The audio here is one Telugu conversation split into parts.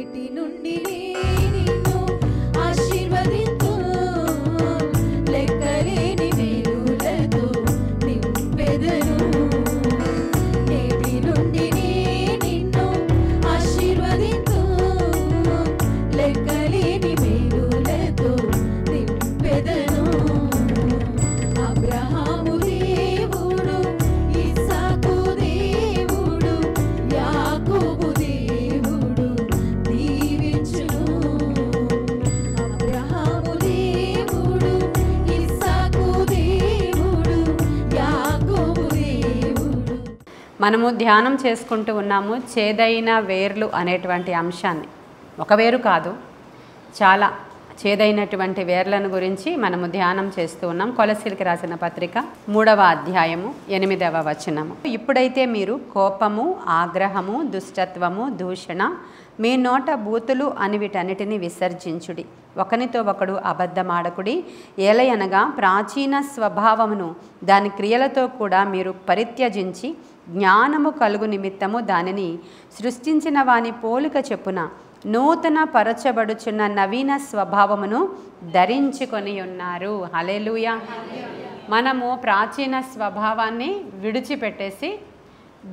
నేటి నుండి నిన్ను ఆశీర్వదింతు లెక్కలేని మేలులతో నింపెదను నేటి నుండి నిన్ను ఆశీర్వదింతు లెక్కలేని మేలులతో నింపెదను అబ్రహాము దేవుడు ఇస్సాకు దేవుడు యాకోబు దేవుడు దీవించును అబ్రహాము దేవుడు ఇస్సాకు దేవుడు యాకోబు దేవుడు. మనము ధ్యానం చేసుకుంటూ ఉన్నాము చేదైన వేర్లు అనేటువంటి అంశాన్ని. ఒక వేరు కాదు, చాలా చేదైనటువంటి వేర్లను గురించి మనము ధ్యానం చేస్తూ ఉన్నాం. కొలసీలకు రాసిన పత్రిక 3వ అధ్యాయము 8వ వచనము. ఇప్పుడైతే మీరు కోపము, ఆగ్రహము, దుష్టత్వము, దూషణ, మీ నోట బూతులు అని వీటన్నిటిని విసర్జించుడి. ఒకనితో ఒకడు అబద్ధమాడకుడి. ఏలయనగా ప్రాచీన స్వభావమును దాని క్రియలతో కూడా మీరు పరిత్యజించి జ్ఞానము కలుగు నిమిత్తము దానిని సృష్టించిన వాని పోలిక చెప్పున నూతన పరచబడుచున్న నవీన స్వభావమును ధరించుకొని ఉన్నారు. హల్లెలూయా. మనము ప్రాచీన స్వభావాన్ని విడిచిపెట్టేసి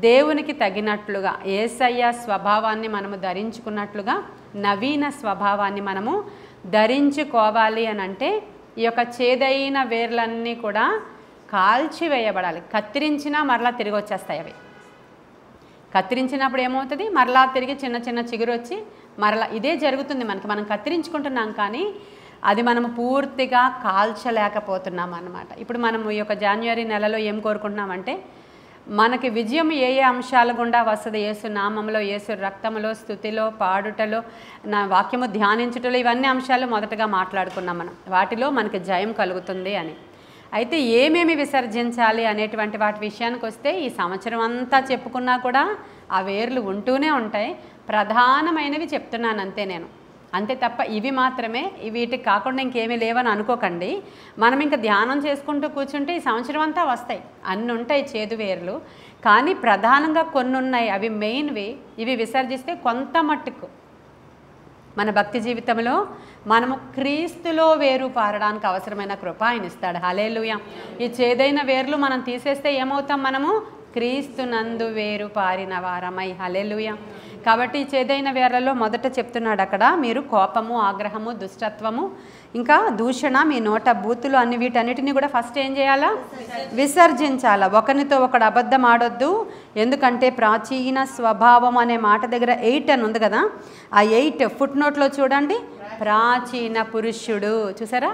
దేవునికి తగినట్లుగా యేసయ్య స్వభావాన్ని మనము ధరించుకున్నట్లుగా నవీన స్వభావాన్ని మనము ధరించుకోవాలి అని అంటే ఈ యొక్క చేదైన వేర్లన్నీ కూడా కాల్చివేయబడాలి. కత్తిరించినా మరలా తిరిగి వచ్చేస్తాయి. అవి కత్తిరించినప్పుడు ఏమవుతుంది, మరలా తిరిగి చిన్న చిన్న చిగురు వచ్చి మరలా ఇదే జరుగుతుంది మనకి. మనం కత్తిరించుకుంటున్నాం కానీ అది మనము పూర్తిగా కాల్చలేకపోతున్నాం అన్నమాట. ఇప్పుడు మనం ఈ యొక్క జనవరి నెలలో ఏం కోరుకుంటున్నామంటే మనకి విజయం ఏ ఏ అంశాల గుండా వస్తుంది, యేసు నామంలో, యేసు రక్తంలో, స్తుతిలో, పాడుటలో, నా వాక్యము ధ్యానించుటలో, ఇవన్నీ అంశాలు మొదటగా మాట్లాడుకున్నాం మనం. వాటిలో మనకి జయం కలుగుతుంది అని. అయితే ఏమేమి విసర్జించాలి అనేటువంటి వాటి విషయానికి వస్తే ఈ సంవత్సరం అంతా చెప్పుకున్నా కూడా ఆ వేర్లు ఉంటూనే ఉంటాయి. ప్రధానమైనవి చెప్తున్నాను అంతే నేను, అంతే తప్ప ఇవి మాత్రమే, వీటికి కాకుండా ఇంకేమీ లేవని అనుకోకండి. మనం ఇంకా ధ్యానం చేసుకుంటూ కూర్చుంటే ఈ సంవత్సరం అంతా వస్తాయి, అన్నీ ఉంటాయి చేదు వేర్లు. కానీ ప్రధానంగా కొన్ని ఉన్నాయి, అవి మెయిన్వి. ఇవి విసర్జిస్తే కొంత మట్టుకు మన భక్తి జీవితంలో మనము క్రీస్తులో వేరు పారడానికి అవసరమైన కృప ఆయన ఇస్తాడు. హల్లెలూయా. ఈ చేదైన వేర్లు మనం తీసేస్తే ఏమవుతాం, మనము క్రీస్తునందు వేరు పారిన వారమై. హల్లెలూయా. కాబట్టి ఈ చేదైన వేర్లలో మొదట చెప్తున్నాడు అక్కడ, మీరు కోపము, ఆగ్రహము, దుష్టత్వము, ఇంకా దూషణ, మీ నోట బూతులు అన్ని వీటన్నిటిని కూడా ఫస్ట్ ఏం చేయాలా, విసర్జించాలా. ఒకరితో ఒకడు అబద్ధం ఆడొద్దు. ఎందుకంటే ప్రాచీన స్వభావం అనే మాట దగ్గర 8 అని ఉంది కదా, ఆ 8 ఫుట్ నోట్లో చూడండి, ప్రాచీన పురుషుడు. చూసారా,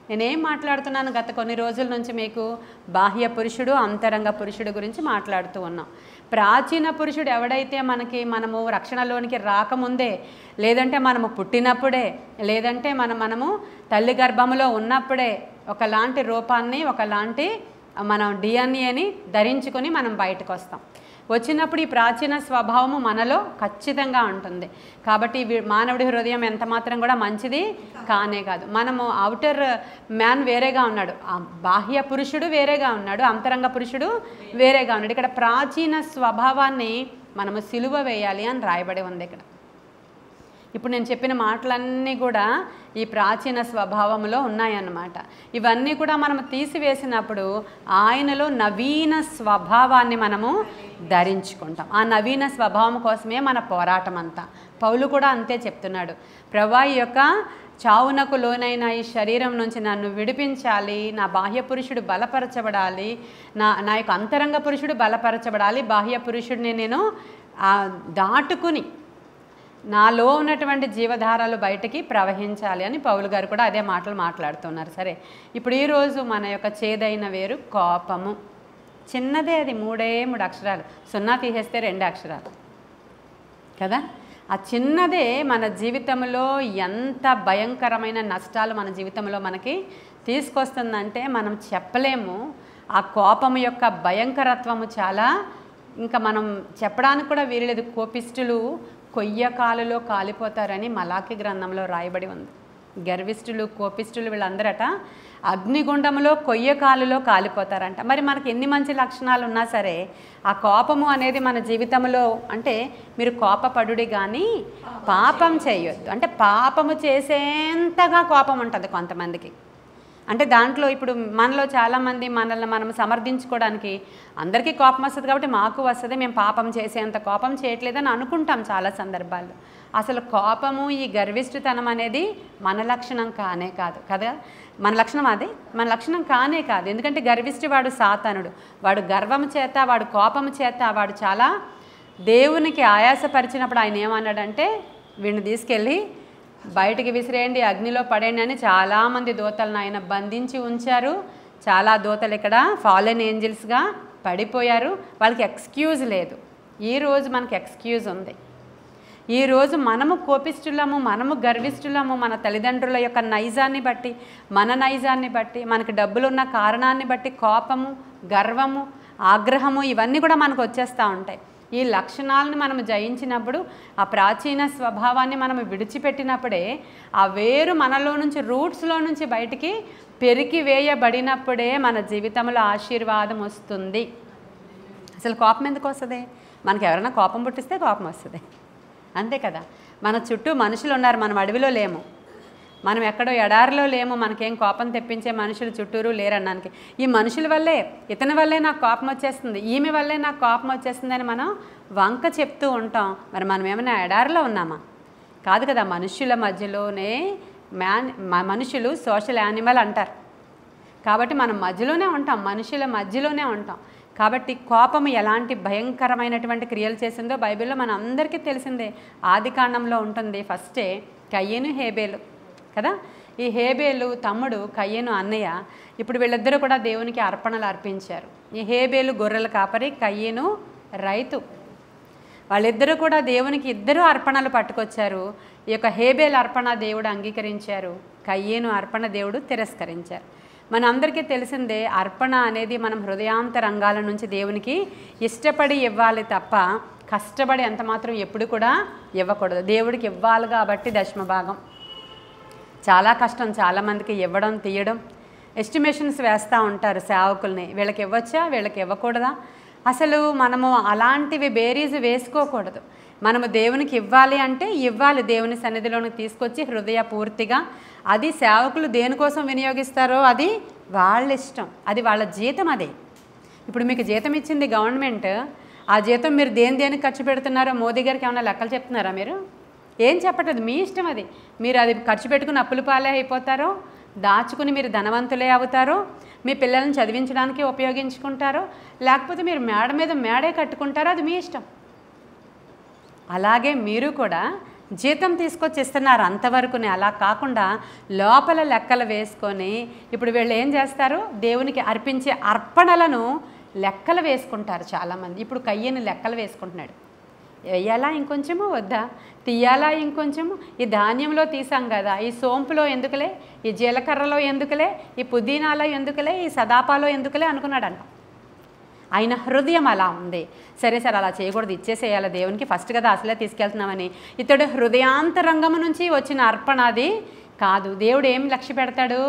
నేనేం మాట్లాడుతున్నాను గత కొన్ని రోజుల నుంచి మీకు బాహ్య పురుషుడు, అంతరంగ పురుషుడు గురించి మాట్లాడుతూ ఉన్నాం. ప్రాచీన పురుషుడు ఎవడైతే మనము రక్షణలోనికి రాకముందే, లేదంటే మనము పుట్టినప్పుడే, లేదంటే మనము తల్లి గర్భములో ఉన్నప్పుడే ఒకలాంటి రూపాన్ని, ఒకలాంటి మనం డిఎన్ఏని ధరించుకొని మనం బయటకు వస్తాం. వచ్చినప్పుడు ఈ ప్రాచీన స్వభావము మనలో ఖచ్చితంగా ఉంటుంది. కాబట్టి మానవుడి హృదయం ఎంత మాత్రం కూడా మంచిది కానే కాదు. మనము అవుటర్ మ్యాన్ వేరేగా ఉన్నాడు, బాహ్య పురుషుడు వేరేగా ఉన్నాడు, అంతరంగ పురుషుడు వేరేగా ఉన్నాడు. ఇక్కడ ప్రాచీన స్వభావాన్ని మనము సిలువ వేయాలి అని రాయబడి ఉంది ఇక్కడ. ఇప్పుడు నేను చెప్పిన మాటలన్నీ కూడా ఈ ప్రాచీన స్వభావంలో ఉన్నాయన్నమాట. ఇవన్నీ కూడా మనము తీసివేసినప్పుడు ఆయనలో నవీన స్వభావాన్ని మనము ధరించుకుంటాం. ఆ నవీన స్వభావం కోసమే మన పోరాటం అంతా. పౌలు కూడా అంతే చెప్తున్నాడు, ప్రభువా ఈ యొక్క చావునకు లోనైన ఈ శరీరం నుంచి నన్ను విడిపించాలి, నా బాహ్య పురుషుడు బలపరచబడాలి, నా యొక్క అంతరంగ పురుషుడు బలపరచబడాలి, బాహ్య పురుషుడిని నేను దాటుకుని నాలో ఉన్నటువంటి జీవధారాలు బయటికి ప్రవహించాలి అని పౌలు గారు కూడా అదే మాటలు మాట్లాడుతున్నారు. సరే, ఇప్పుడు ఈరోజు మన యొక్క చేదైన వేరు కోపము. చిన్నదే, అది 3 అక్షరాలు, 0 తీసేస్తే 2 అక్షరాలు కదా. ఆ చిన్నదే మన జీవితంలో ఎంత భయంకరమైన నష్టాలు మన జీవితంలో మనకి తీసుకొస్తుందంటే మనం చెప్పలేము. ఆ కోపము యొక్క భయంకరత్వము చాలా, ఇంకా మనం చెప్పడానికి కూడా వీరలేదు. కోపిష్టులు కొయ్య కాలులో కాలిపోతారని మలాకి గ్రంథంలో రాయబడి ఉంది. గర్విష్ఠులు, కోపిష్ఠులు వీళ్ళందరట అగ్నిగుండంలో కొయ్యకాలులో కాలిపోతారంట. మరి మనకి ఎన్ని మంచి లక్షణాలు ఉన్నా సరే ఆ కోపము అనేది మన జీవితంలో, అంటే మీరు కోపపడుడి కానీ పాపం చేయొద్దు. అంటే పాపము చేసేంతగా కోపం ఉంటుంది కొంతమందికి. అంటే దాంట్లో ఇప్పుడు మనలో చాలామంది మనల్ని మనం సమర్థించుకోవడానికి అందరికీ కోపం వస్తుంది కాబట్టి మాకు వస్తుంది, మేము పాపం చేసేంత కోపం చేయట్లేదని అనుకుంటాం చాలా సందర్భాల్లో. అసలు కోపము, ఈ గర్విష్ఠతనం అనేది మన లక్షణం కానే కాదు కదా. మన లక్షణం అది మన లక్షణం కానే కాదు. ఎందుకంటే గర్విష్ఠి వాడు సాతానుడు. వాడు గర్వము చేత, వాడు కోపము చేత, వాడు చాలా దేవునికి ఆయాసపరిచినప్పుడు ఆయన ఏమన్నాడంటే వీడిని తీసుకెళ్ళి బయటికి విసిరేయండి, అగ్నిలో పడేయండి అని చాలామంది దూతలను ఆయన బంధించి ఉంచారు. చాలా దూతలు ఇక్కడ ఫాలెన్ ఏంజిల్స్గా పడిపోయారు. వాళ్ళకి ఎక్స్క్యూజ్ లేదు. ఈరోజు మనకి ఎక్స్క్యూజ్ ఉంది. ఈరోజు మనము కోపిష్ఠులము, మనము గర్విష్ఠులము. మన తల్లిదండ్రుల యొక్క నైజాన్ని బట్టి, మన నైజాన్ని బట్టి, మనకి డబ్బులున్న కారణాన్ని బట్టి కోపము, గర్వము, ఆగ్రహము ఇవన్నీ కూడా మనకు వచ్చేస్తూ ఉంటాయి. ఈ లక్షణాలను మనం జయించినప్పుడు, ఆ ప్రాచీన స్వభావాన్ని మనం విడిచిపెట్టినప్పుడే ఆ వేరు మనలో నుంచి, రూట్స్లో నుంచి బయటికి పెరికి వేయబడినప్పుడే మన జీవితంలో ఆశీర్వాదం వస్తుంది. అసలు కోపం ఎందుకు వస్తుంది? మనకి ఎవరైనా కోపం పుట్టిస్తే కోపం వస్తుంది, అంతే కదా. మన చుట్టూ మనుషులు ఉన్నారు, మనం అడవిలో లేము, మనం ఎక్కడో ఎడారిలో లేము, మనకేం కోపం తెప్పించే మనుషులు చుట్టూరు లేరన్నానికి. ఈ మనుషుల వల్లే, ఇతని వల్లే నాకు కోపం వచ్చేస్తుంది, ఈమె వల్లే నాకు కోపం వచ్చేస్తుంది అని మనం వంక చెప్తూ ఉంటాం. మరి మనం ఏమైనా ఎడారిలో ఉన్నామా? కాదు కదా. మనుషుల మధ్యలోనే మనుషులు సోషల్ యానిమల్ అంటారు కాబట్టి మనం మధ్యలోనే ఉంటాం, మనుషుల మధ్యలోనే ఉంటాం. కాబట్టి కోపము ఎలాంటి భయంకరమైనటువంటి క్రియలు చేసిందో బైబిల్లో మన అందరికీ తెలిసిందే. ఆదికాండంలో ఉంటుంది. ఫస్టే కయ్యను, హేబేలు కదా. ఈ హేబేలు తమ్ముడు, కయ్యను అన్నయ్య. ఇప్పుడు వీళ్ళిద్దరూ కూడా దేవునికి అర్పణలు అర్పించారు. ఈ హేబేలు గొర్రెల కాపరి, కయ్యను రైతు. వాళ్ళిద్దరూ కూడా దేవునికి ఇద్దరు అర్పణలు పట్టుకొచ్చారు. ఈ యొక్క హేబేలు అర్పణ దేవుడు అంగీకరించారు, కయ్యను అర్పణ దేవుడు తిరస్కరించారు. మన అందరికీ తెలిసిందే, అర్పణ అనేది మనం హృదయాంతరంగాల నుంచి దేవునికి ఇష్టపడి ఇవ్వాలి తప్ప కష్టపడి ఎంత మాత్రం ఎప్పుడు కూడా ఇవ్వకూడదు. దేవుడికి ఇవ్వాలి కాబట్టి దశమభాగం చాలా కష్టం. చాలామందికి ఇవ్వడం, తీయడం, ఎస్టిమేషన్స్ వేస్తూ ఉంటారు సేవకుల్ని. వీళ్ళకి ఇవ్వచ్చా, వీళ్ళకి ఇవ్వకూడదా? అసలు మనము అలాంటివి బేరీజు వేసుకోకూడదు. మనము దేవునికి ఇవ్వాలి అంటే ఇవ్వాలి, దేవుని సన్నిధిలోనికి తీసుకొచ్చి హృదయపూర్తిగా. అది సేవకులు దేనికోసం వినియోగిస్తారో అది వాళ్ళ ఇష్టం, అది వాళ్ళ జీతం. అదే ఇప్పుడు మీకు జీతం ఇచ్చింది గవర్నమెంట్, ఆ జీతం మీరు దేనికి ఖర్చు పెడుతున్నారో మోదీ గారికి ఏమైనా లెక్కలు చెప్తున్నారా? మీరు ఏం చెప్పట్లేదు, మీ ఇష్టం అది. మీరు అది ఖర్చు పెట్టుకుని అప్పుల పాలే అయిపోతారో, దాచుకుని మీరు ధనవంతులే అవుతారో, మీ పిల్లల్ని చదివించడానికి ఉపయోగించుకుంటారో, లేకపోతే మీరు మేడ మీద మేడే కట్టుకుంటారో, అది మీ ఇష్టం. అలాగే మీరు కూడా జీతం తీసుకొచ్చి ఇస్తున్నారు అంతవరకునే. అలా కాకుండా లోపల లెక్కలు వేసుకొని, ఇప్పుడు వీళ్ళు ఏం చేస్తారు, దేవునికి అర్పించే అర్పణలను లెక్కలు వేసుకుంటారు చాలామంది. ఇప్పుడు కయ్యని లెక్కలు వేసుకుంటున్నాడు. వేయాలా ఇంకొంచెము, వద్దా, తీయాలా ఇంకొంచెము, ఈ ధాన్యంలో తీసాం కదా, ఈ సోంపులో ఎందుకులే, ఈ జీలకర్రలో ఎందుకులే, ఈ పుదీనాలో ఎందుకులే, ఈ సదాపాలో ఎందుకులే అనుకున్నాడంట. ఆయన హృదయం అలా ఉంది. సరే సార్ అలా చేయకూడదు, ఇచ్చేసేయాలి దేవునికి, ఫస్ట్ కదా అసలే తీసుకెళ్తున్నామని. ఇతడు హృదయాంతరంగము నుంచి వచ్చిన అర్పణ అది కాదు. దేవుడు ఏం లక్ష్య పెడతాడు?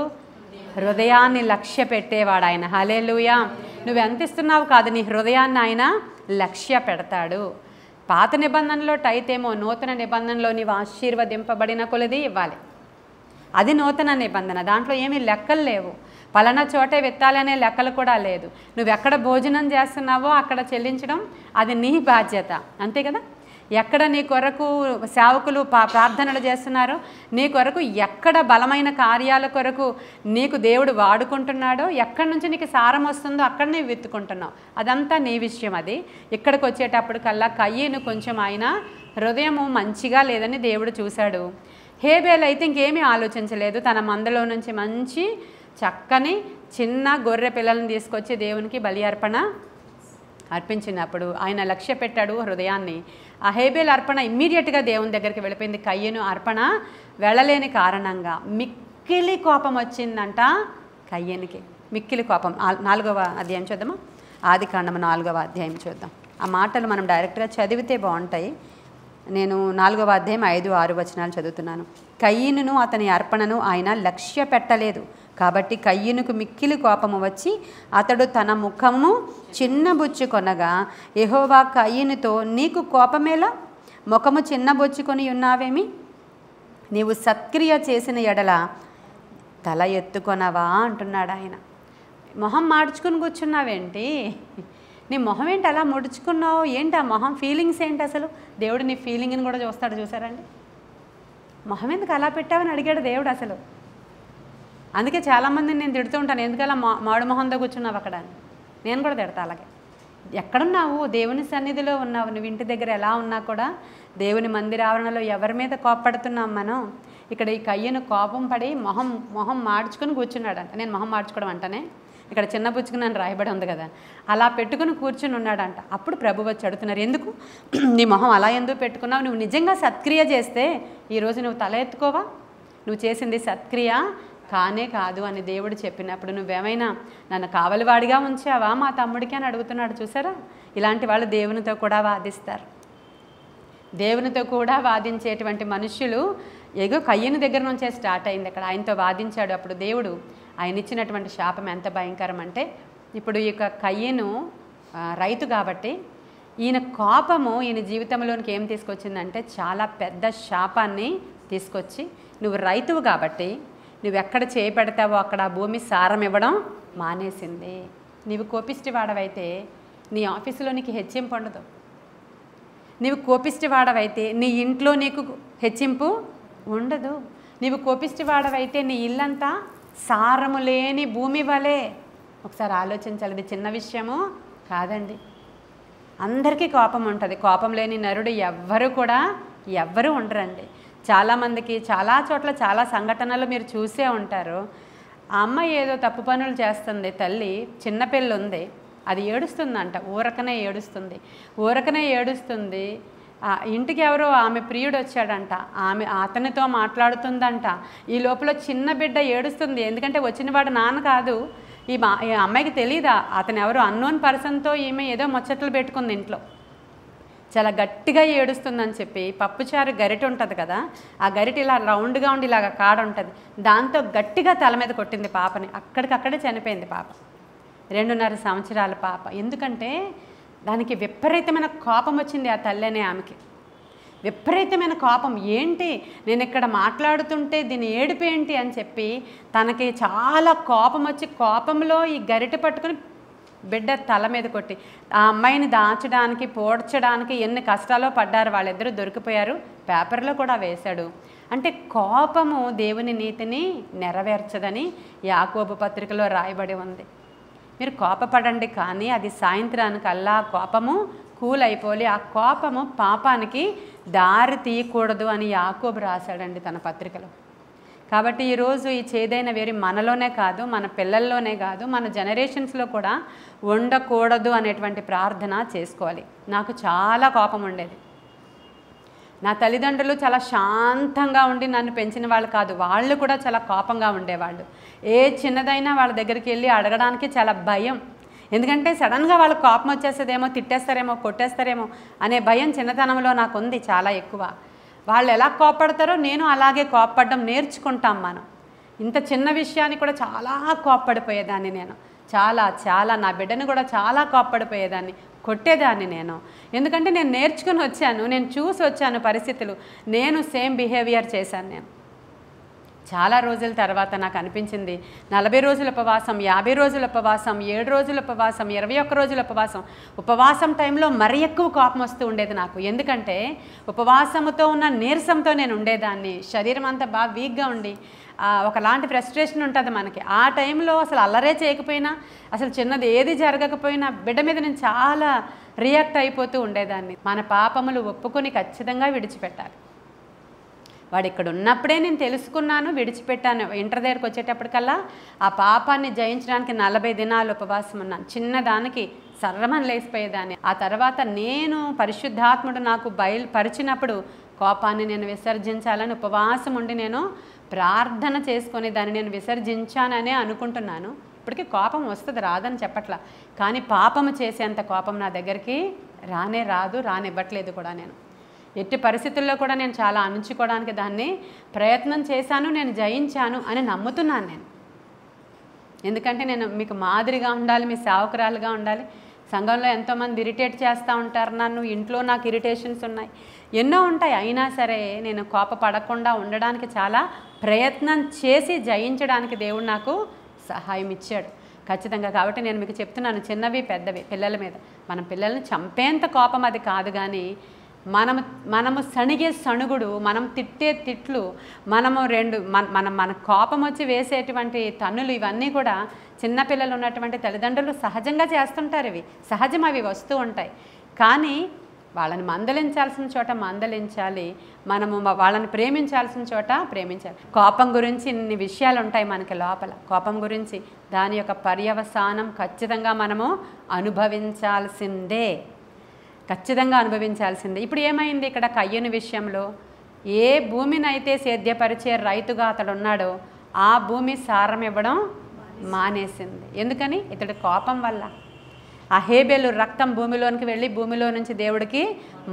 హృదయాన్ని లక్ష్య పెట్టేవాడు ఆయన. హల్లెలూయా. నువ్వు ఎంత ఇస్తున్నావు కాదు, నీ హృదయాన్ని ఆయన లక్ష్య పెడతాడు. పాత నిబంధనలో టైతేమో, నూతన నిబంధనలో నీవు ఆశీర్వదింపబడిన కొలది ఇవ్వాలి. అది నూతన నిబంధన. దాంట్లో ఏమీ లెక్కలు లేవు. పలానా చోటే విత్తాలనే లెక్కలు కూడా లేదు. నువ్వు ఎక్కడ భోజనం చేస్తున్నావో అక్కడ చెల్లించడం అది నీ బాధ్యత, అంతే కదా. ఎక్కడ నీ కొరకు సేవకులు ప్రార్థనలు చేస్తున్నారో, నీ కొరకు ఎక్కడ బలమైన కార్యాల కొరకు నీకు దేవుడు వాడుకుంటున్నాడో, ఎక్కడి నుంచి నీకు సారం వస్తుందో అక్కడ నీవు విత్తుకుంటున్నావు. అదంతా నీ విషయం. అది ఇక్కడికి వచ్చేటప్పటికల్లా కయ్యను కొంచెం ఆయన హృదయము మంచిగా లేదని దేవుడు చూశాడు. హేబేల్ అయితే ఇంకేమీ ఆలోచించలేదు. తన మందలో నుంచి మంచి చక్కని చిన్న గొర్రె పిల్లలను తీసుకొచ్చి దేవునికి బలి అర్పణ అర్పించినప్పుడు ఆయన లక్ష్య పెట్టాడు హృదయాన్ని. ఆ హేబేల్ అర్పణ ఇమ్మీడియట్గా దేవుని దగ్గరికి వెళ్ళిపోయింది. కయ్యను అర్పణ వెళ్ళలేని కారణంగా మిక్కిలి కోపం వచ్చిందంట కయ్యనికి. మిక్కిలి కోపం. 4వ అధ్యాయం చూద్దామా? ఆదికాండము 4వ అధ్యాయం చూద్దాం. ఆ మాటలు మనం డైరెక్ట్గా చదివితే బాగుంటాయి. నేను 4వ అధ్యాయం 5, 6 వచనాలు చదువుతున్నాను. కయ్యనును అతని అర్పణను ఆయన లక్ష్య పెట్టలేదు, కాబట్టి కయ్యనుకు మిక్కిలి కోపము వచ్చి అతడు తన ముఖము చిన్నబుచ్చుకొనగా యెహోవా కయ్యనుతో, నీకు కోపమేలా? ముఖము చిన్నబుచ్చుకొని ఉన్నావేమి? నీవు సత్క్రియ చేసిన ఎడల తల ఎత్తుకొనవా అంటున్నాడు ఆయన. మొహం మార్చుకుని కూర్చున్నావేంటి? నీ మొహం ఏంటి అలా ముడుచుకున్నావు? ఏంటి ఆ మొహం ఫీలింగ్స్ ఏంటి? అసలు దేవుడు నీ ఫీలింగ్ని కూడా చూస్తాడు, చూసారండి. మొహం ఎందుకు అలా పెట్టావని అడిగాడు దేవుడు అసలు. అందుకే చాలామందిని నేను తిడుతూ ఉంటాను, ఎందుకలా మాడు మొహంతో కూర్చున్నావు అక్కడ అని. నేను కూడా తిడతా అలాగే. ఎక్కడున్నావు? దేవుని సన్నిధిలో ఉన్నావు. నువ్వు ఇంటి దగ్గర ఎలా ఉన్నా కూడా దేవుని మందిరావరణలో ఎవరి మీద కోపపడుతున్నాం మనం? ఇక్కడ ఈ కయ్యను కోపం పడి మొహం మార్చుకుని కూర్చున్నాడంట. నేను మొహం మార్చుకోవడం అంటనే ఇక్కడ చిన్న పుచ్చుకుని నన్ను రాయబడి ఉంది కదా, అలా పెట్టుకుని కూర్చుని ఉన్నాడంట. అప్పుడు ప్రభు వచ్చి అడుగుతున్నారు, ఎందుకు నీ మొహం అలా ఎందుకు పెట్టుకున్నావు? నువ్వు నిజంగా సత్క్రియ చేస్తే ఈరోజు నువ్వు తల ఎత్తుకోవా? నువ్వు చేసింది సత్క్రియ కానే కాదు అని దేవుడు చెప్పినప్పుడు నువ్వేమైనా నన్ను కావలివాడిగా ఉంచావా మా తమ్ముడికి అని అడుగుతున్నాడు. చూసారా, ఇలాంటి వాళ్ళు దేవునితో కూడా వాదిస్తారు. దేవునితో కూడా వాదించేటువంటి మనుష్యులు ఏగో కయ్యను దగ్గర నుంచే స్టార్ట్ అయింది. అక్కడ ఆయనతో వాదించాడు. అప్పుడు దేవుడు ఆయన ఇచ్చినటువంటి శాపం ఎంత భయంకరం అంటే, ఇప్పుడు ఈ కయ్యను రైతు కాబట్టి ఈయన కోపము ఈయన జీవితంలోనికి ఏం తీసుకొచ్చిందంటే చాలా పెద్ద శాపాన్ని తీసుకొచ్చి, నువ్వు రైతువు కాబట్టి నువ్వు ఎక్కడ చేపెడతావో అక్కడ భూమి సారం ఇవ్వడం మానేసింది. నీవు కోపిష్టి వాడవైతే నీ ఆఫీసులో నీకు హెచ్చింపు ఉండదు. నీవు కోపిష్టి వాడవైతే నీ ఇంట్లో నీకు హెచ్చింపు ఉండదు. నీవు కోపిష్టి వాడవైతే నీ ఇల్లంతా సారము లేని భూమి వలె. ఒకసారి ఆలోచించాలి, ఇది చిన్న విషయము కాదండి. అందరికీ కోపం ఉంటుంది. కోపం లేని నరుడు ఎవ్వరూ ఉండరండి. చాలామందికి చాలా చోట్ల చాలా సంఘటనలు మీరు చూసే ఉంటారు. ఆ అమ్మాయి ఏదో తప్పు పనులు చేస్తుంది, తల్లి చిన్నపిల్ల ఉంది, అది ఏడుస్తుందంట, ఊరకనే ఏడుస్తుంది. ఇంటికి ఎవరో ఆమె ప్రియుడు వచ్చాడంట, అతనితో మాట్లాడుతుందంట. ఈ లోపల చిన్న బిడ్డ ఏడుస్తుంది, ఎందుకంటే వచ్చినవాడు నాన్న కాదు. ఈ అమ్మాయికి తెలీదా అతను ఎవరో అన్నోన్ పర్సన్తో ఈమె ఏదో ముచ్చట్లు పెట్టుకుంది ఇంట్లో. చాలా గట్టిగా ఏడుస్తుందని చెప్పి పప్పుచారు గరిటె ఉంటుంది కదా, ఆ గరిటె ఇలా రౌండ్గా ఉండి ఇలాగ కాడ ఉంటుంది, దాంతో గట్టిగా తల మీద కొట్టింది పాపని. అక్కడికక్కడే చనిపోయింది పాప, 2.5 సంవత్సరాల పాప. ఎందుకంటే దానికి విపరీతమైన కోపం వచ్చింది ఆ తల్లి అనే ఆమెకి. విపరీతమైన కోపం. ఏంటి నేను ఇక్కడ మాట్లాడుతుంటే దీని ఏడుపేంటి అని చెప్పి తనకి చాలా కోపం వచ్చి కోపంలో ఈ గరిటె పట్టుకుని బిడ్డ తల మీద కొట్టి ఆ అమ్మాయిని దాచడానికి పోడ్చడానికి ఎన్ని కష్టాలో పడ్డారు. వాళ్ళిద్దరూ దొరికిపోయారు, పేపర్లో కూడా వేశాడు. అంటే కోపము దేవుని నీతిని నెరవేర్చదని యాకోబు పత్రికలో రాయబడి ఉంది. మీరు కోపపడండి, కానీ అది సాయంత్రానికల్లా కోపము కూల్ అయిపోలి ఆ కోపము పాపానికి దారి తీయకూడదు అని యాకోబు రాశాడండి తన పత్రికలో. కాబట్టి ఈరోజు ఈ చేదైన వేరి మనలోనే కాదు, మన పిల్లల్లోనే కాదు, మన జనరేషన్స్లో కూడా ఉండకూడదు అనేటువంటి ప్రార్థన చేసుకోవాలి. నాకు చాలా కోపం ఉండేది. నా తల్లిదండ్రులు చాలా శాంతంగా ఉండి నన్ను పెంచిన వాళ్ళు కాదు, వాళ్ళు కూడా చాలా కోపంగా ఉండేవాళ్ళు. ఏ చిన్నదైనా వాళ్ళ దగ్గరికి వెళ్ళి అడగడానికి చాలా భయం. ఎందుకంటే సడన్గా వాళ్ళకి కోపం వచ్చేస్తుందేమో, తిట్టేస్తారేమో, కొట్టేస్తారేమో అనే భయం చిన్నతనంలో నాకు ఉంది చాలా ఎక్కువ. వాళ్ళు ఎలా కోపడతారో నేను అలాగే కోపపడడం నేర్చుకుంటాం మనం. ఇంత చిన్న విషయాన్ని కూడా చాలా కోపపడిపోయేదాన్ని నేను, చాలా నా బిడ్డను కూడా చాలా కోపపడిపోయేదాన్ని, కొట్టేదాన్ని నేను. ఎందుకంటే నేను నేర్చుకుని వచ్చాను, నేను చూసి వచ్చాను పరిస్థితులు, నేను సేమ్ బిహేవియర్ చేశాను. నేను చాలా రోజుల తర్వాత నాకు అనిపించింది 40 రోజుల ఉపవాసం, 50 రోజుల ఉపవాసం, 7 రోజుల ఉపవాసం, 21 రోజుల ఉపవాసం టైంలో మరీ ఎక్కువ కోపం వస్తూ ఉండేది నాకు. ఎందుకంటే ఉపవాసంతో ఉన్న నీరసంతో నేను ఉండేదాన్ని, శరీరం అంతా బాగా వీక్గా ఉండి ఒకలాంటి ఫ్రస్ట్రేషన్ ఉంటుంది మనకి. ఆ టైంలో అసలు అల్లరే చేయకపోయినా, అసలు చిన్నది ఏది జరగకపోయినా బిడ్డ మీద నేను చాలా రియాక్ట్ అయిపోతూ ఉండేదాన్ని. మన పాపములు ఒప్పుకొని ఖచ్చితంగా విడిచిపెట్టాలి. వాడు ఇక్కడ ఉన్నప్పుడే నేను తెలుసుకున్నాను, విడిచిపెట్టాను. ఇంటర్ దగ్గరికి వచ్చేటప్పటికల్లా ఆ పాపాన్ని జయించడానికి 40 దినాలు ఉపవాసం ఉన్నాను. చిన్నదానికి సర్రమని లేసిపోయేదాన్ని. ఆ తర్వాత నేను పరిశుద్ధాత్ముడు నాకు బయలుపరిచినప్పుడు కోపాన్ని నేను విసర్జించాలని ఉపవాసం ఉండి నేను ప్రార్థన చేసుకొని దాన్ని నేను విసర్జించాననే అనుకుంటున్నాను. ఇప్పటికీ కోపం వస్తుంది, రాదని చెప్పట్లా, కానీ పాపము చేసేంత కోపం నా దగ్గరికి రానే రాదు, రానివ్వట్లేదు కూడా నేను. ఎట్టి పరిస్థితుల్లో కూడా నేను చాలా అణుచుకోవడానికి దాన్ని ప్రయత్నం చేశాను, నేను జయించాను అని నమ్ముతున్నాను నేను. ఎందుకంటే నేను మీకు మాదిరిగా ఉండాలి, మీ సేవకురాలుగా ఉండాలి. సంఘంలో ఎంతోమంది ఇరిటేట్ చేస్తూ ఉంటారు నన్ను, ఇంట్లో నాకు ఇరిటేషన్స్ ఉన్నాయి, ఎన్నో ఉంటాయి. అయినా సరే నేను కోపపడకుండా ఉండడానికి చాలా ప్రయత్నం చేసి జయించడానికి దేవుడు నాకు సహాయం ఇచ్చాడు ఖచ్చితంగా. కాబట్టి నేను మీకు చెప్తున్నాను, చిన్నవి పెద్దవి పిల్లల మీద, మన పిల్లల్ని చంపేంత కోపం అది కాదు, కానీ మనము సణిగే సణుగుడు, మనం తిట్టే తిట్లు, మనము మన కోపం వచ్చి వేసేటువంటి తన్నులు, ఇవన్నీ కూడా చిన్నపిల్లలు ఉన్నటువంటి తల్లిదండ్రులు సహజంగా చేస్తుంటారు. ఇవి సహజం, అవి వస్తూ ఉంటాయి. కానీ వాళ్ళని మందలించాల్సిన చోట మందలించాలి, మనము వాళ్ళని ప్రేమించాల్సిన చోట ప్రేమించాలి. కోపం గురించి ఇన్ని విషయాలు ఉంటాయి మనకి లోపల. కోపం గురించి దాని యొక్క పర్యవసానం ఖచ్చితంగా మనము అనుభవించాల్సిందే, ఖచ్చితంగా అనుభవించాల్సిందే. ఇప్పుడు ఏమైంది ఇక్కడ కయ్యూని విషయంలో? ఏ భూమినైతే సేద్యపరిచే రైతుగా అతడు ఉన్నాడో ఆ భూమి సారం ఇవ్వడం మానేసింది. ఎందుకని? ఇతడి కోపం వల్ల. ఆ హేబేలు రక్తం భూమిలోనికి వెళ్ళి భూమిలో నుంచి దేవుడికి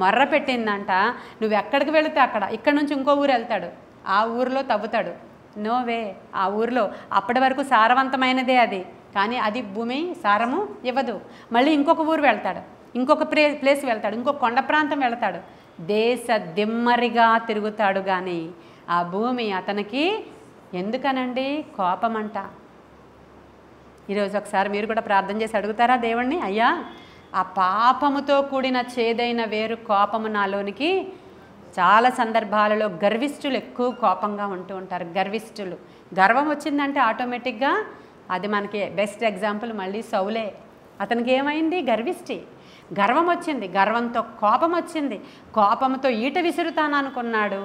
మర్ర పెట్టిందంట. నువ్వు ఎక్కడికి వెళితే అక్కడ, ఇక్కడ నుంచి ఇంకో ఊరు వెళ్తాడు, ఆ ఊరిలో తవ్వుతాడు. నోవే, ఆ ఊరిలో అప్పటి వరకు సారవంతమైనదే అది, కానీ అది భూమి సారము ఇవ్వదు. మళ్ళీ ఇంకొక ఊరు వెళ్తాడు, ఇంకొక ప్లేస్ వెళ్తాడు, ఇంకొక కొండ ప్రాంతం వెళ్తాడు, దేశ దిమ్మరిగా తిరుగుతాడు. కానీ ఆ భూమి అతనికి ఎందుకనండి? కోపమంట. ఈరోజు ఒకసారి మీరు కూడా ప్రార్థన చేసి అడుగుతారా దేవుణ్ణి, అయ్యా ఆ పాపముతో కూడిన చేదైన వేరు కోపము నాలోనికి. చాలా సందర్భాలలో గర్విష్ఠులు ఎక్కువ కోపంగా ఉంటూ ఉంటారు. గర్విష్ఠులు, గర్వం వచ్చిందంటే ఆటోమేటిక్గా అది మనకి బెస్ట్ ఎగ్జాంపుల్ మళ్ళీ సౌలే. అతనికి ఏమైంది? గర్విష్ఠి, గర్వం వచ్చింది, గర్వంతో కోపం వచ్చింది, కోపంతో ఈట విసురుతాననుకున్నాడు,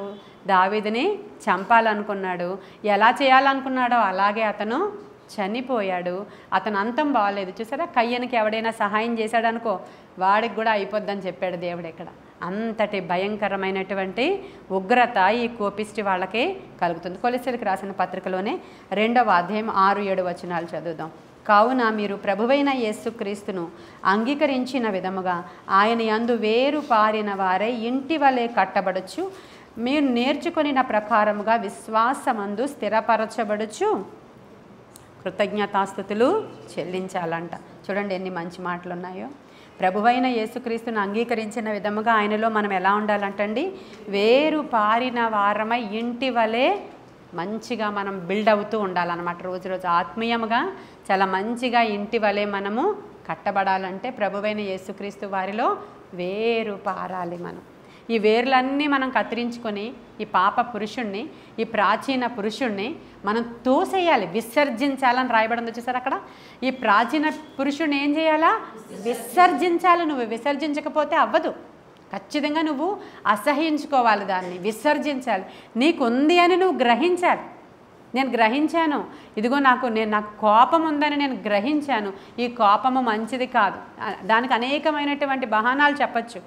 దావీదుని చంపాలనుకున్నాడు. ఎలా చేయాలనుకున్నాడో అలాగే అతను చనిపోయాడు. అతను అంతం బాగలేదు. చూసారా, కయ్యనికి ఎవడైనా సహాయం చేశాడనుకో వాడికి కూడా అయిపోద్దని చెప్పాడు దేవుడు ఇక్కడ. అంతటి భయంకరమైనటువంటి ఉగ్రత ఈ కోపిష్టి వాళ్ళకి కలుగుతుంది. కొలెస్సీలకు రాసిన పత్రికలోనే 2వ అధ్యాయం 6-7 వచనాలు చదువుదాం. కావున మీరు ప్రభువైన యేసుక్రీస్తును అంగీకరించిన విధముగా ఆయన యందు వేరు పారిన వారే ఇంటి వలె కట్టబడచ్చు, మీరు నేర్చుకొనిన ప్రకారముగా విశ్వాసమందు స్థిరపరచబడుచు కృతజ్ఞతాస్తుతులు చెల్లించాలంట. చూడండి ఎన్ని మంచి మాటలు ఉన్నాయో. ప్రభువైన యేసుక్రీస్తును అంగీకరించిన విధముగా ఆయనలో మనం ఎలా ఉండాలంటండి? వేరు పారిన వారమై ఇంటి వలె మంచిగా మనం బిల్డ్ అవుతూ ఉండాలన్నమాట. రోజు ఆత్మీయంగా చాలా మంచిగా ఇంటి వలె మనము కట్టబడాలంటే ప్రభువైన యేసుక్రీస్తు వారిలో వేరు పారాలి మనం. ఈ వేర్లన్నీ మనం కత్తిరించుకొని ఈ పాప పురుషుణ్ణి, ఈ ప్రాచీన పురుషుణ్ణి మనం తోసేయాలి, విసర్జించాలని రాయబడింది చూసారు అక్కడ. ఈ ప్రాచీన పురుషుణ్ణి ఏం చేయాలా? విసర్జించాలి. నువ్వు విసర్జించకపోతే అవ్వదు. ఖచ్చితంగా నువ్వు అసహించుకోవాలి, దాన్ని విసర్జించాలి. నీకుంది అని నువ్వు గ్రహించాలి. నేను గ్రహించాను, ఇదిగో నాకు కోపం ఉందని నేను గ్రహించాను, ఈ కోపము మంచిది కాదు. దానికి అనేకమైనటువంటి బహానాలు చెప్పచ్చు.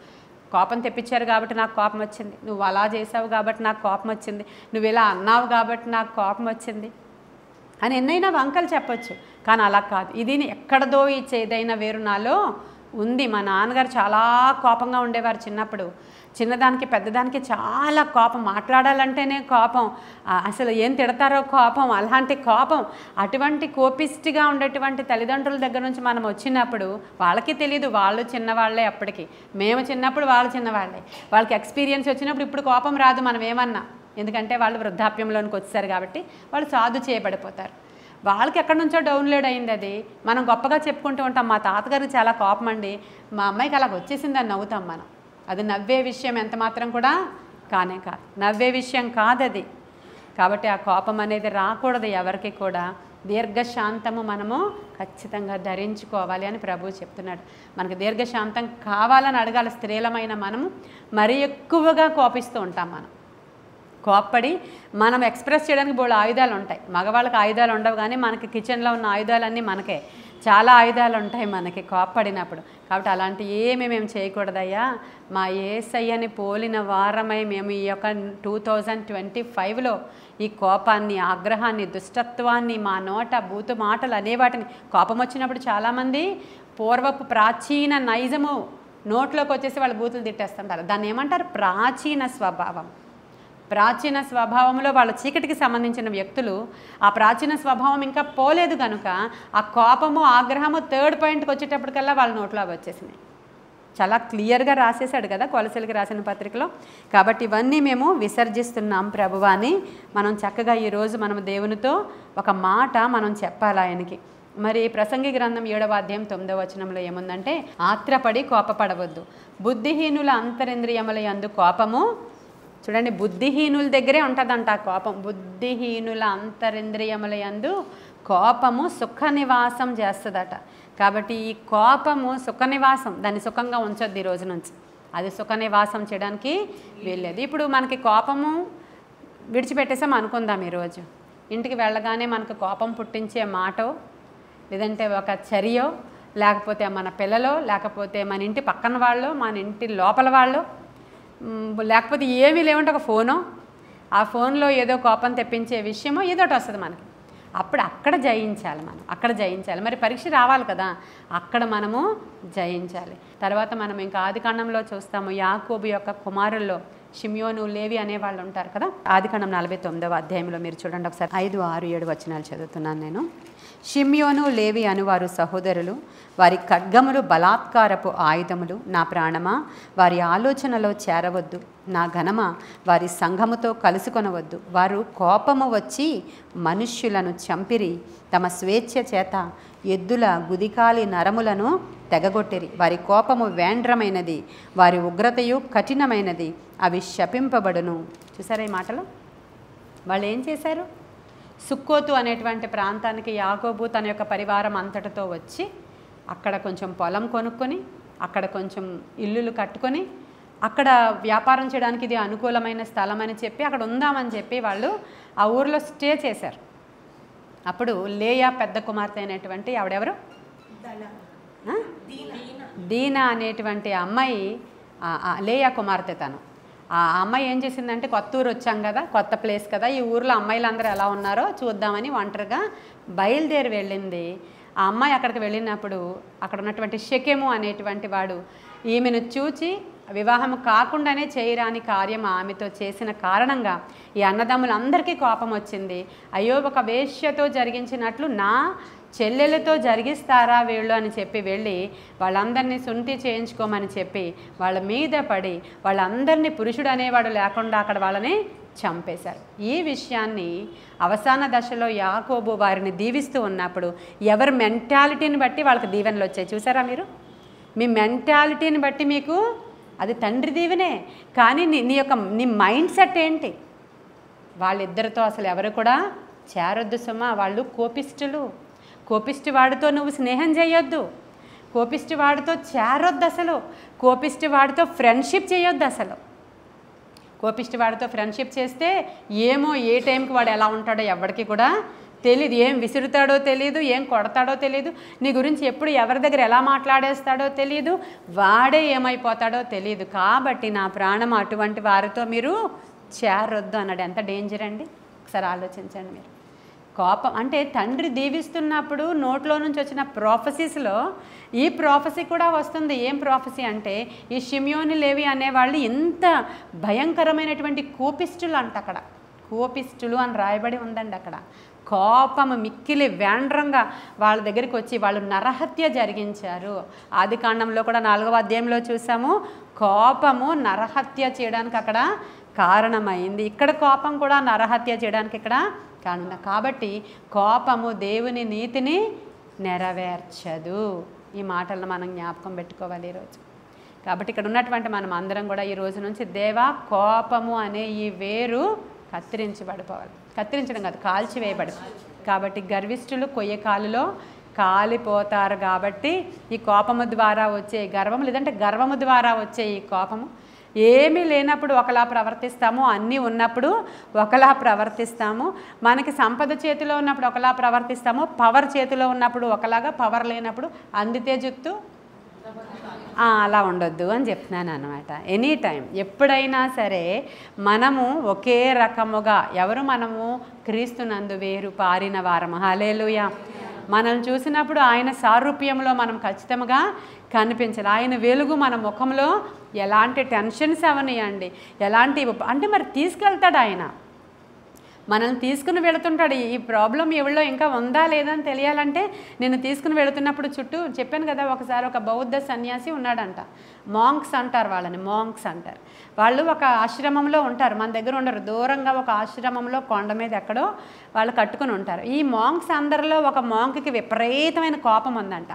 కోపం తెప్పించారు కాబట్టి నాకు కోపం వచ్చింది, నువ్వు అలా చేసావు కాబట్టి నాకు కోపం వచ్చింది, నువ్వు ఇలా అన్నావు కాబట్టి నాకు కోపం వచ్చింది అని ఎన్నైనా వంకలు చెప్పచ్చు. కానీ అలా కాదు. ఇది ఎక్కడదో ఈ చేదైన వేరు నాలో ఉంది. మా నాన్నగారు చాలా కోపంగా ఉండేవారు చిన్నప్పుడు. చిన్నదానికి పెద్దదానికి చాలా కోపం, మాట్లాడాలంటేనే కోపం, అసలు ఏం తిడతారో కోపం, అలాంటి కోపం. అటువంటి కోపిష్టిగా ఉండేటువంటి తల్లిదండ్రుల దగ్గర నుంచి మనం వచ్చినప్పుడు వాళ్ళకి తెలియదు, వాళ్ళు చిన్నవాళ్లే అప్పటికి. మేము చిన్నప్పుడు వాళ్ళు చిన్నవాళ్లే. వాళ్ళకి ఎక్స్పీరియన్స్ వచ్చినప్పుడు ఇప్పుడు కోపం రాదు మనం ఏమన్నా, ఎందుకంటే వాళ్ళు వృద్ధాప్యంలోనికి వచ్చేసారు కాబట్టి వాళ్ళు సాధు చేయబడిపోతారు. వాళ్ళకి ఎక్కడి నుంచో డౌన్లోడ్ అయింది అది. మనం గొప్పగా చెప్పుకుంటూ ఉంటాం, మా తాతగారికి చాలా కోపం అండి, మా అమ్మాయికి అలాగ వచ్చేసిందని నవ్వుతాం మనం. అది నవ్వే విషయం ఎంత మాత్రం కూడా కానే కాదు, నవ్వే విషయం కాదది. కాబట్టి ఆ కోపం అనేది రాకూడదు ఎవరికి కూడా. దీర్ఘశాంతము మనము ఖచ్చితంగా ధరించుకోవాలి అని ప్రభువు చెప్తున్నాడు. మనకు దీర్ఘశాంతం కావాలని అడగాలి. స్త్రీలమైన మనము మరీ ఎక్కువగా కోపిస్తూ ఉంటాం. మనం కోప్పడి మనం ఎక్స్ప్రెస్ చేయడానికి బోల్డ్ ఆయుధాలు ఉంటాయి. మగవాళ్ళకి ఆయుధాలు ఉండవు, కానీ మనకి కిచెన్లో ఉన్న ఆయుధాలన్నీ మనకే. చాలా ఆయుధాలు ఉంటాయి మనకి కోప్పడినప్పుడు. కాబట్టి అలాంటి ఏమి మేము చేయకూడదయ్యా. మా యేసయ్యని పోలిన వారమై మేము ఈ యొక్క 2025లో ఈ కోపాన్ని, ఆగ్రహాన్ని, దుష్టత్వాన్ని, మా నోట బూతు మాటలు అనేవాటిని, కోపం వచ్చినప్పుడు చాలామంది పూర్వపు ప్రాచీన నైజము నోట్లోకి వచ్చేసి వాళ్ళు బూతులు తిట్టేస్తుంటారు. దాన్ని ఏమంటారు? ప్రాచీన స్వభావం. ప్రాచీన స్వభావంలో వాళ్ళ చీకటికి సంబంధించిన వ్యక్తులు ఆ ప్రాచీన స్వభావం ఇంకా పోలేదు కనుక ఆ కోపము ఆగ్రహము థర్డ్ పాయింట్కి వచ్చేటప్పటికల్లా వాళ్ళ నోట్లో అవి వచ్చేసినాయి. చాలా క్లియర్గా రాసేసాడు కదా కొలసీలకి రాసిన పత్రికలో. కాబట్టి ఇవన్నీ మేము విసర్జిస్తున్నాం ప్రభువాని మనం చక్కగా ఈరోజు మనం దేవునితో ఒక మాట మనం చెప్పాలి ఆయనకి. మరి ప్రసంగి గ్రంథం 7వ అధ్యాయం 9వ వచనంలో ఏముందంటే, ఆత్రపడి కోపపడవద్దు, బుద్ధిహీనుల అంతరింద్రియముల యందు కోపము. చూడండి, బుద్ధిహీనుల దగ్గరే ఉంటుందంట ఆ కోపం. బుద్ధిహీనుల అంతరింద్రియముల యందు కోపము సుఖ నివాసం చేస్తుందట. కాబట్టి ఈ కోపము సుఖ నివాసం, దాన్ని సుఖంగా ఉంచొద్దు ఈ రోజు నుంచి. అది సుఖ నివాసం చేయడానికి వీల్లేదు. ఇప్పుడు మనకి కోపము విడిచిపెట్టేసాం అనుకుందాం. ఈరోజు ఇంటికి వెళ్ళగానే మనకు కోపం పుట్టించే మాటో, లేదంటే ఒక చర్యో, లేకపోతే మన పిల్లలో, లేకపోతే మన ఇంటి పక్కన వాళ్ళు, మన ఇంటి లోపల వాళ్ళు, లేకపోతే ఏమీ లేవంటే ఒక ఫోనో, ఆ ఫోన్లో ఏదో కోపం తెప్పించే విషయమో ఏదో ఒకటి వస్తుంది మనకి. అప్పుడు అక్కడ జయించాలి, మనం అక్కడ జయించాలి. మరి పరీక్ష రావాలి కదా, అక్కడ మనము జయించాలి. తర్వాత మనం ఇంకా ఆదికాండంలో చూస్తాము, యాకోబు యొక్క కుమారుల్లో షిమ్యోను, లేవి అనేవాళ్ళు ఉంటారు కదా. ఆదికాండం 49వ అధ్యాయంలో మీరు చూడండి ఒకసారి 5, 6, 7 వచనాలు చదువుతున్నాను నేను. షిమ్యోను, లేవి అనువారు సహోదరులు, వారి ఖడ్గములు బలాత్కారపు ఆయుధములు. నా ప్రాణమా, వారి ఆలోచనలో చేరవద్దు. నా ఘనమా, వారి సంఘముతో కలుసుకొనవద్దు. వారు కోపము వచ్చి మనుష్యులను చంపిరి, తమ స్వేచ్ఛ చేత ఎద్దుల గుదికాలి నరములను తెగగొట్టిరి. వారి కోపము వేండ్రమైనది, వారి ఉగ్రతయు కఠినమైనది, అవి శపింపబడును. చూసారా ఈ మాటలు? వాళ్ళు ఏం చేశారు? సుక్కోతు అనేటువంటి ప్రాంతానికి యాకోబు తన యొక్క పరివారం అంతటితో వచ్చి అక్కడ కొంచెం పొలం కొనుక్కొని, అక్కడ కొంచెం ఇల్లులు కట్టుకొని, అక్కడ వ్యాపారం చేయడానికి ఇది అనుకూలమైన స్థలం అని చెప్పి అక్కడ ఉందామని చెప్పి వాళ్ళు ఆ ఊరిలో స్టే చేశారు. అప్పుడు లేయా పెద్ద కుమార్తె అయినటువంటి ఆవిడెవరు? దీనా అనేటువంటి అమ్మాయి, లేయా కుమార్తె తను. ఆ అమ్మాయి ఏం చేసిందంటే, కొత్త ఊరు వచ్చాం కదా, కొత్త ప్లేస్ కదా, ఈ ఊర్లో అమ్మాయిలందరూ ఎలా ఉన్నారో చూద్దామని ఒంటరిగా బయలుదేరి వెళ్ళింది. ఆ అమ్మాయి అక్కడికి వెళ్ళినప్పుడు అక్కడ ఉన్నటువంటి షెకెము అనేటువంటి వాడు ఈమెను చూచి వివాహం కాకుండానే చేయరాని కార్యం ఆమెతో చేసిన కారణంగా ఈ అన్నదమ్ములందరికీ కోపం వచ్చింది. అయ్యో, ఒక వేశ్యతో జరిగించినట్లు నా చెల్లెలతో జరిగిస్తారా వీళ్ళు అని చెప్పి వెళ్ళి వాళ్ళందరినీ సుంటి చేయించుకోమని చెప్పి వాళ్ళ మీద పడి వాళ్ళందరినీ పురుషుడు అనేవాడు లేకుండా అక్కడ వాళ్ళని చంపేశారు. ఈ విషయాన్ని అవసాన దశలో యాకోబు వారిని దీవిస్తూ ఉన్నప్పుడు ఎవరి మెంటాలిటీని బట్టి వాళ్ళకి దీవెనలు వచ్చాయి. చూసారా మీరు? మీ మెంటాలిటీని బట్టి మీకు అది తండ్రి దీవెనే. కానీ నీ మైండ్ సెట్ ఏంటి? వాళ్ళిద్దరితో అసలు ఎవరు కూడా చేరొద్దు సుమా. వాళ్ళు కోపిస్టులు. కోపిష్టి వాడితో నువ్వు స్నేహం చేయొద్దు. కోపిష్టి వాడితో చేరొద్దు అసలు. కోపిష్టి వాడితో ఫ్రెండ్షిప్ చేయొద్దు అసలు. కోపిష్టి వాడితో ఫ్రెండ్షిప్ చేస్తే ఏమో ఏ టైంకి వాడు ఎలా ఉంటాడో ఎవరికి కూడా తెలీదు. ఏం విసురుతాడో తెలీదు, ఏం కొడతాడో తెలీదు, నీ గురించి ఎప్పుడు ఎవరి దగ్గర ఎలా మాట్లాడేస్తాడో తెలీదు, వాడే ఏమైపోతాడో తెలీదు. కాబట్టి నా ప్రాణం అటువంటి వారితో మీరు చేరొద్దు అన్నాడు. ఎంత డేంజర్ అండి, ఒకసారి ఆలోచించండి మీరు. కోపం అంటే తండ్రి దీవిస్తున్నప్పుడు నోట్లో నుంచి వచ్చిన ప్రాఫెసీస్లో ఈ ప్రాఫెసీ కూడా వస్తుంది. ఏం ప్రాఫెసీ అంటే, ఈ షిమ్యోను, లేవి అనేవాళ్ళు ఎంత భయంకరమైనటువంటి కోపిస్టులు అంట. అక్కడ కోపిస్టులు అని రాయబడి ఉందండి. అక్కడ కోపము మిక్కిలి వేండ్రంగా వాళ్ళ దగ్గరికి వచ్చి వాళ్ళు నరహత్య జరిగించారు. ఆదికాండంలో కూడా 4వ అధ్యాయంలో చూసాము, కోపము నరహత్య చేయడానికి అక్కడ కారణమైంది. ఇక్కడ కోపం కూడా నరహత్య చేయడానికి ఇక్కడ కారణం. కాబట్టి కోపము దేవుని నీతిని నెరవేర్చదు. ఈ మాటలను మనం జ్ఞాపకం పెట్టుకోవాలి ఈరోజు. కాబట్టి ఇక్కడ ఉన్నటువంటి మనం అందరం కూడా ఈ రోజు నుంచి దేవా, కోపము అనే ఈ వేరు కత్తిరించబడిపోవాలి. కత్తిరించడం కాదు, కాల్చివేయబడి. కాబట్టి గర్విష్ఠులు కొయ్య కాలులో కాలిపోతారు. కాబట్టి ఈ కోపము ద్వారా వచ్చే గర్వము, లేదంటే గర్వము ద్వారా వచ్చే ఈ కోపము, ఏమీ లేనప్పుడు ఒకలా ప్రవర్తిస్తాము, అన్నీ ఉన్నప్పుడు ఒకలా ప్రవర్తిస్తాము. మనకి సంపద చేతిలో ఉన్నప్పుడు ఒకలా ప్రవర్తిస్తాము, పవర్ చేతిలో ఉన్నప్పుడు ఒకలాగా, పవర్ లేనప్పుడు అందితే జుత్తు అలా ఉండొద్దు అని చెప్తున్నాను అనమాట. ఎనీ టైం ఎప్పుడైనా సరే మనము ఒకే రకముగా, మనము క్రీస్తునందు వేరు పారిన వారము. హల్లెలూయా. మనం చూసినప్పుడు ఆయన సారూప్యంలో మనం ఖచ్చితంగా కనిపించాలి. ఆయన వెలుగు మన ముఖంలో ఎలాంటి టెన్షన్స్ అవనియండి, ఎలాంటి అంటే మరి తీసుకెళ్తాడు ఆయన, మనల్ని తీసుకుని వెళుతుంటాడు. ఈ ప్రాబ్లం ఎవరిలో ఇంకా ఉందా లేదా అని తెలియాలంటే నేను తీసుకుని వెళుతున్నప్పుడు చుట్టూ చెప్పాను కదా, ఒకసారి ఒక బౌద్ధ సన్యాసి ఉన్నాడంట. మాంక్స్ అంటారు వాళ్ళని, మాంక్స్ అంటారు. వాళ్ళు ఒక ఆశ్రమంలో ఉంటారు, మన దగ్గర ఉండరు, దూరంగా ఒక ఆశ్రమంలో కొండ మీద ఎక్కడో వాళ్ళు కట్టుకుని ఉంటారు. ఈ మాంక్స్ అందరిలో ఒక మాంక్కి విపరీతమైన కోపం ఉందంట.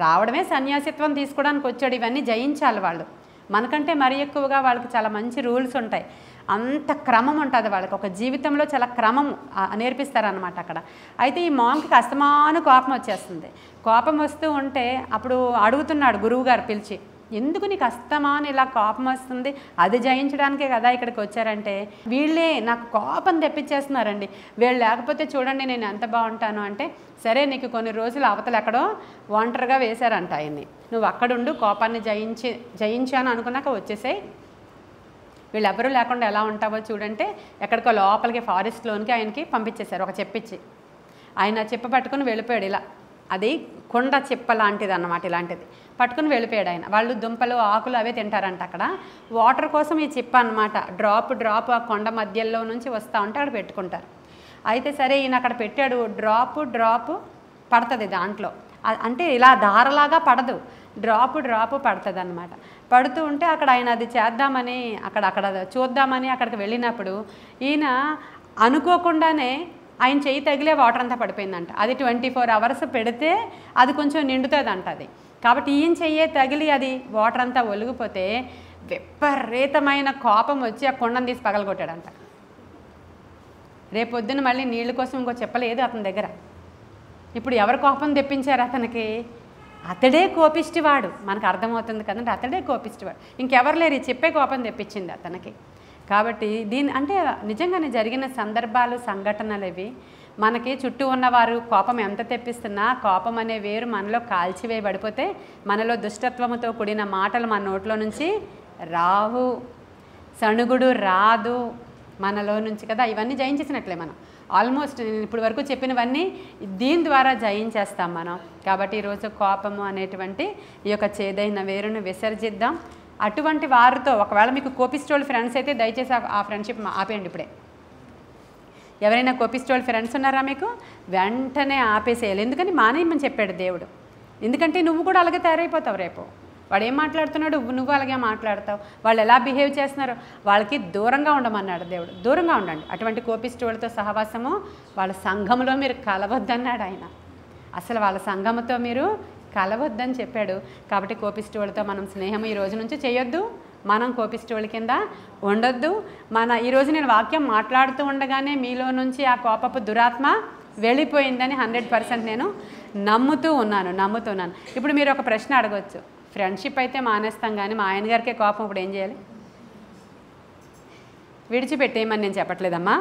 రావడమే సన్యాసిత్వం తీసుకోవడానికి వచ్చాడు, ఇవన్నీ జయించాలి వాళ్ళు. మనకంటే మరీ ఎక్కువగా వాళ్ళకి చాలా మంచి రూల్స్ ఉంటాయి, అంత క్రమం ఉంటుంది వాళ్ళకి, ఒక జీవితంలో చాలా క్రమం నేర్పిస్తారనమాట అక్కడ. అయితే ఈ మాంక్కి అస్తమాను కోపం వచ్చేస్తుంది. కోపం వస్తూ ఉంటే అప్పుడు అడుగుతున్నాడు గురువుగారు పిలిచి, ఎందుకు నీకు అస్తమాను ఇలా కోపం వస్తుంది, అది జయించడానికే కదా ఇక్కడికి వచ్చారంటే, వీళ్ళే నాకు కోపం తెప్పించేస్తున్నారండి, వీళ్ళు లేకపోతే చూడండి నేను ఎంత బాగుంటాను అంటే, సరే నీకు కొన్ని రోజులు అవతల ఎక్కడో ఒంటరిగా వేశారంట ఆయన్ని, నువ్వు అక్కడుండు, కోపాన్ని జయించాను అనుకున్నాక వచ్చేసాయి, వీళ్ళెవరూ లేకుండా ఎలా ఉంటావో చూడంటే ఎక్కడికో లోపలికి ఫారెస్ట్లోనికి ఆయనకి పంపించేశారు ఒక చెప్పిచ్చి. ఆయన చెప్ప పట్టుకుని వెళ్ళిపోయాడు. ఇలా అది కొండ చెప్ప లాంటిది అన్నమాట, ఇలాంటిది పట్టుకుని వెళ్ళిపోయాడు ఆయన. వాళ్ళు దుంపలు ఆకులు అవే తింటారంట అక్కడ. వాటర్ కోసం ఈ చిప్ప అనమాట, డ్రాప్ డ్రాప్ ఆ కొండ మధ్యలో నుంచి వస్తూ ఉంటే అక్కడ పెట్టుకుంటారు. అయితే సరే ఈయన అక్కడ పెట్టాడు, డ్రాప్ డ్రాప్ పడుతుంది దాంట్లో, అంటే ఇలా ధారలాగా పడదు, డ్రాప్ డ్రాప్ పడుతుంది అనమాట. పడుతూ ఉంటే అక్కడ ఆయన అది చేద్దామని అక్కడ చూద్దామని అక్కడికి వెళ్ళినప్పుడు ఈయన అనుకోకుండానే ఆయన చెయ్యి తగిలే వాటర్ అంతా పడిపోయిందంట. అది 24 hours పెడితే అది కొంచెం నిండుతుంది అంట అది. కాబట్టి ఈయన చెయ్యే తగిలి అది వాటర్ అంతా ఒలిగిపోతే విపరీతమైన కోపం వచ్చి ఆ కొండను తీసి పగలగొట్టాడంట. రేపొద్దున మళ్ళీ నీళ్ళ కోసం ఇంకో చెప్పలేదు అతని దగ్గర. ఇప్పుడు ఎవరు కోపం తెప్పించారు అతనికి? అతడే కోపిష్టివాడు, మనకు అర్థమవుతుంది కదండి, అతడే కోపిష్టివాడు, ఇంకెవరు లేరు, చెప్పే కోపం తెప్పించింది అతనికి. కాబట్టి అంటే నిజంగానే జరిగిన సందర్భాలు సంఘటనలు ఇవి. మనకి చుట్టూ ఉన్నవారు కోపం ఎంత తెప్పిస్తున్నా కోపం అనే వేరు మనలో కాల్చివేయబడిపోతే మనలో దుష్టత్వముతో కూడిన మాటలు మన నోట్లో నుంచి రావు, సణుగుడు రాదు మనలో నుంచి కదా. ఇవన్నీ జయించేసినట్లే మనం. ఆల్మోస్ట్ నేను ఇప్పుడు వరకు చెప్పినవన్నీ దీని ద్వారా జయించేస్తాం మనం. కాబట్టి ఈరోజు కోపము అనేటువంటి ఈ యొక్క చేదైన వేరును విసర్జిద్దాం. అటువంటి వారితో ఒకవేళ మీకు కోపిస్టోల్ ఫ్రెండ్స్ అయితే దయచేసి ఆ ఫ్రెండ్షిప్ ఆపేయండి ఇప్పుడే. ఎవరైనా కోపిస్టోల్ ఫ్రెండ్స్ ఉన్నారా మీకు? వెంటనే ఆపేసేయాలి. ఎందుకని మానేయమని చెప్పాడు దేవుడు. ఎందుకంటే నువ్వు కూడా అలాగే తయారైపోతావు. రేపు వాడు ఏం మాట్లాడుతున్నాడు, నువ్వు అలాగే మాట్లాడతావు. వాళ్ళు ఎలా బిహేవ్ చేస్తున్నారో వాళ్ళకి దూరంగా ఉండమన్నాడు దేవుడు. దూరంగా ఉండండి అటువంటి కోపిస్టోళ్ళతో సహవాసము. వాళ్ళ సంఘంలో మీరు కలవద్దన్నాడు ఆయన. అసలు వాళ్ళ సంఘముతో మీరు కలవద్దని చెప్పాడు. కాబట్టి కోపిస్టోళ్ళతో మనం స్నేహం ఈ రోజు నుంచి చేయొద్దు, మనం కోపిస్టోళ్ళ కింద ఉండొద్దు. ఈరోజు నేను వాక్యం మాట్లాడుతూ ఉండగానే మీలో నుంచి ఆ కోపపు దురాత్మ వెళ్ళిపోయిందని 100% నేను నమ్ముతున్నాను. ఇప్పుడు మీరు ఒక ప్రశ్న అడగవచ్చు, ఫ్రెండ్షిప్ అయితే మానేస్తాం కానీ మా ఆయన గారికే కోపం, ఇప్పుడు ఏం చేయాలి? విడిచిపెట్టేయమని నేను చెప్పట్లేదమ్మా,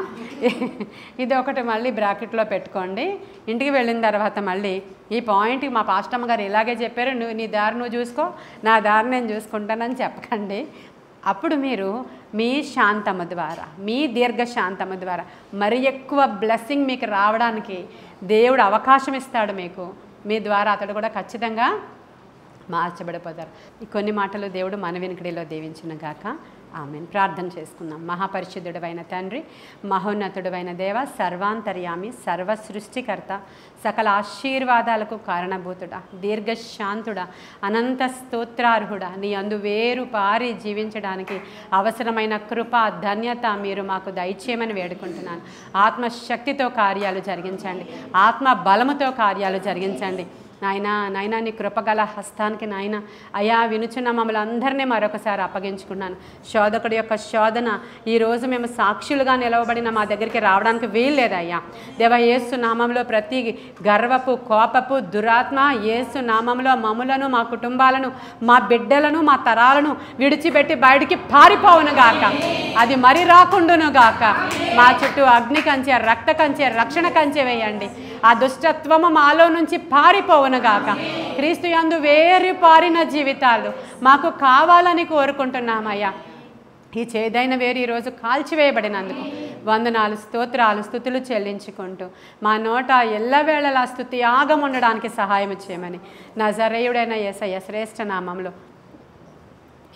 ఇది ఒకటి మళ్ళీ బ్రాకెట్లో పెట్టుకోండి. ఇంటికి వెళ్ళిన తర్వాత మళ్ళీ ఈ పాయింట్ మా పాస్టమ్మ గారు ఇలాగే చెప్పారు, నీ దారి నువ్వు చూసుకో, నా దారి నేను చూసుకుంటానని చెప్పకండి. అప్పుడు మీరు మీ శాంతము ద్వారా, మీ దీర్ఘశాంతము ద్వారా మరి ఎక్కువ బ్లెస్సింగ్ మీకు రావడానికి దేవుడు అవకాశం ఇస్తాడు. మీకు మీ ద్వారా అతడు కూడా ఖచ్చితంగా మార్చబడిపోతారు. ఈ కొన్ని మాటలు దేవుడు మన వినికిడిలో దీవించును గాక. ఆమెన్. ప్రార్థన చేసుకుందాం. మహాపరిశుద్ధుడైన తండ్రి, మహోన్నతుడైన దేవ, సర్వాంతర్యామి, సర్వ సృష్టికర్త, సకల ఆశీర్వాదాలకు కారణభూతుడా, దీర్ఘశాంతుడా, అనంత స్తోత్రార్హుడా, నీ అందు వేరు పారి జీవించడానికి అవసరమైన కృప ధన్యత మీరు మాకు దయచేయమని వేడుకుంటున్నాను. ఆత్మశక్తితో కార్యాలు జరిగించండి, ఆత్మ బలముతో కార్యాలు జరిగించండి. నాయనా నీ కృపగల హస్తానికి నాయన అయా వినుచున్న మమ్మల్ని అందరినీ మరొకసారి అప్పగించుకున్నాను. శోధకుడి యొక్క శోధన ఈరోజు మేము సాక్షులుగా నిలవబడిన మా దగ్గరికి రావడానికి వీల్లేదయ్యా. దేవ, యేసు నామంలో ప్రతి గర్వపు కోపపు దురాత్మ యేసు నామంలో మమ్ములను, మా కుటుంబాలను, మా బిడ్డలను, మా తరాలను విడిచిపెట్టి బయటికి పారిపోవును గాక. అది మరి రాకుండును గాక. మా చుట్టూ అగ్ని కంచె, రక్త కంచె, రక్షణ కంచె వేయండి. ఆ దుష్టత్వము మాలో నుంచి పారిపోవునుగాక. క్రీస్తు యందు వేరు పారిన జీవితాలు మాకు కావాలని కోరుకుంటున్నామయ్యా. ఈ చేదైన వేరు ఈరోజు కాల్చివేయబడినందుకు వందనాలు, స్తోత్రాలు, స్తుతులు చెల్లించుకుంటూ మా నోట ఎల్లవేళలా స్తుతి యాగం ఉండడానికి సహాయం చేయమని నజరేయుడైన యేసయ్య శ్రేష్ఠ నామంలో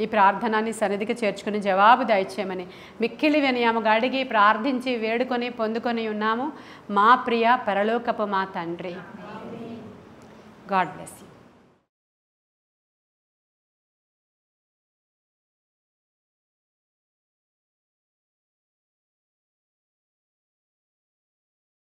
ఈ ప్రార్థనాన్ని సన్నిధికి చేర్చుకుని జవాబు దయచేయమని మిక్కిలి వినయముగా అడిగి ప్రార్థించి వేడుకొని పొందుకొని ఉన్నాము మా ప్రియ పరలోకపు మా తండ్రి. God bless you.